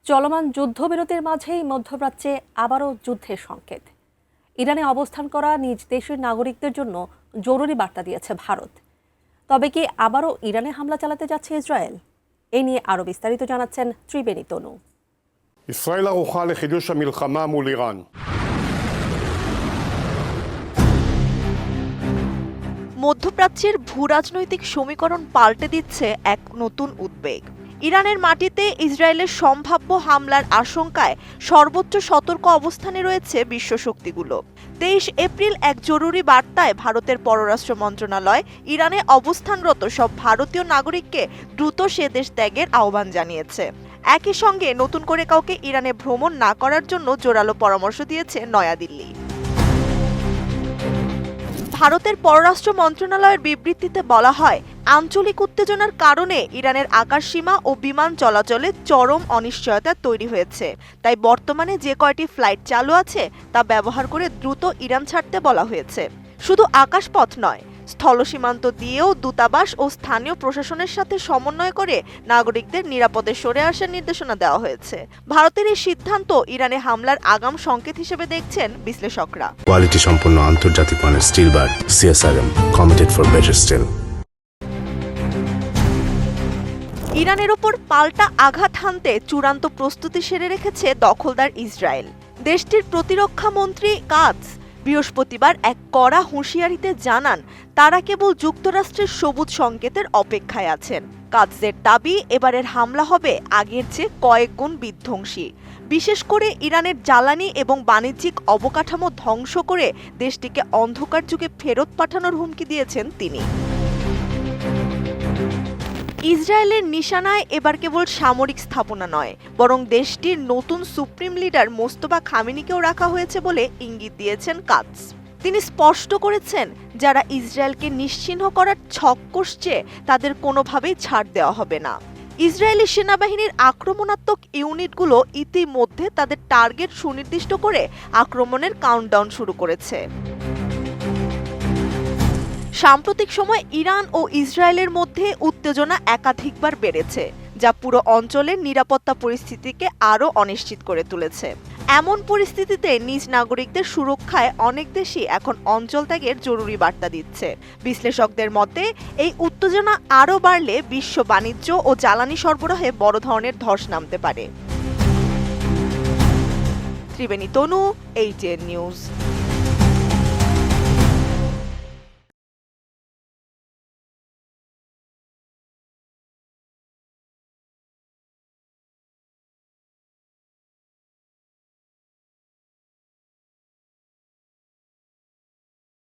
চলমান যুদ্ধবিরতির মাঝেই মধ্যপ্রাচ্যে আবারও যুদ্ধের সংকেত। ইরানে অবস্থান করা নিজ দেশের নাগরিকদের জন্য জরুরি বার্তা দিয়েছে ভারত। তবে কি আবারও ইরানে হামলা চালাতে যাচ্ছে ইসরায়েল? এ নিয়ে আরও বিস্তারিত জানাচ্ছেন ত্রিবেণী তনু। ישראל ערוכה לחידוש המלחמה מול איראן. মধ্যপ্রাচ্যের ভূরাজনৈতিক সমীকরণ পাল্টে দিচ্ছে এক নতুন উদ্বেগ। ইরানের মাটিতে ইসরায়েলের সম্ভাব্য হামলার আশঙ্কায় সর্বোচ্চ সতর্ক অবস্থানে রয়েছে বিশ্ব শক্তিগুলো। 23 এপ্রিল এক জরুরি বার্তায় ভারতের পররাষ্ট্র মন্ত্রণালয় ইরানে অবস্থানরত সব ভারতীয় নাগরিককে দ্রুত সে দেশ ত্যাগের আহ্বান জানিয়েছে। একই সঙ্গে নতুন করে কাউকে ইরানে ভ্রমণ না করার জন্য জোরালো পরামর্শ দিয়েছে নয়াদিল্লি। ভারতের পররাষ্ট্র মন্ত্রণালয়ের বিবৃতিতে বলা হয়, আঞ্চলিক উত্তেজনার কারণে ইরানের আকাশসীমা ও বিমান চলাচলে চরম অনিশ্চয়তা তৈরি হয়েছে। তাই বর্তমানে যে কয়টি ফ্লাইট চালু আছে তা ব্যবহার করে দ্রুত ইরান ছাড়তে বলা হয়েছে। শুধু আকাশপথ নয়, স্থল সীমান্ত দিয়েও দূতাবাস ও স্থানীয় প্রশাসনের সাথে সমন্বয় করে নাগরিকদের নিরাপদে সরে আসার নির্দেশনা দেওয়া হয়েছে। ভারতের এই সিদ্ধান্ত ইরানে হামলার আগাম সংকেত হিসেবে দেখছেন বিশ্লেষকরা। কোয়ালিটি সম্পন্ন আন্তর্জাতিক মানের still bar CSRM, committed for better still. ইরানের ওপর পাল্টা আঘাত হানতে চূড়ান্ত প্রস্তুতি সেরে রেখেছে দখলদার ইসরায়েল। দেশটির প্রতিরক্ষা মন্ত্রী কাজ বৃহস্পতিবার এক কড়া হুঁশিয়ারিতে জানান, তারা কেবল যুক্তরাষ্ট্রের সবুজ সংকেতের অপেক্ষায় আছেন। কাজের দাবি, এবারের হামলা হবে আগের চেয়ে কয়েক গুণ বিধ্বংসী। বিশেষ করে ইরানের জ্বালানি এবং বাণিজ্যিক অবকাঠামো ধ্বংস করে দেশটিকে অন্ধকার যুগে ফেরত পাঠানোর হুমকি দিয়েছেন তিনি। ইসরায়েলের নিশানায় এবার কেবল সামরিক স্থাপনা নয়, বরং দেশটির নতুন সুপ্রিম লিডার মোস্তফা খামেনিকেও রাখা হয়েছে বলে ইঙ্গিত দিয়েছেন কাজ। তিনি স্পষ্ট করেছেন, যারা ইসরায়েলকে নিশ্চিহ্ন করার ছক কষছে তাদের কোনোভাবেই ছাড় দেওয়া হবে না। ইসরায়েলি সেনাবাহিনীর আক্রমণাত্মক ইউনিটগুলো ইতিমধ্যে তাদের টার্গেট সুনির্দিষ্ট করে আক্রমণের কাউন্টডাউন শুরু করেছে। সাম্প্রতিক সময় ইরান ও ইসরায়েলের মধ্যে উত্তেজনা একাধিকবার বেড়েছে, যা পুরো অঞ্চলের নিরাপত্তা পরিস্থিতিকে আরও অনিশ্চিত করে তুলেছে। এমন পরিস্থিতিতে নিজ নাগরিকদের সুরক্ষায় অনেক দেশই এখন অঞ্চল ত্যাগের জরুরি বার্তা দিচ্ছে। বিশ্লেষকদের মতে, এই উত্তেজনা আরও বাড়লে বিশ্ব বাণিজ্য ও জ্বালানি সরবরাহে বড় ধরনের ধস নামতে পারে। ত্রিবেণী তনু, ATN নিউজ।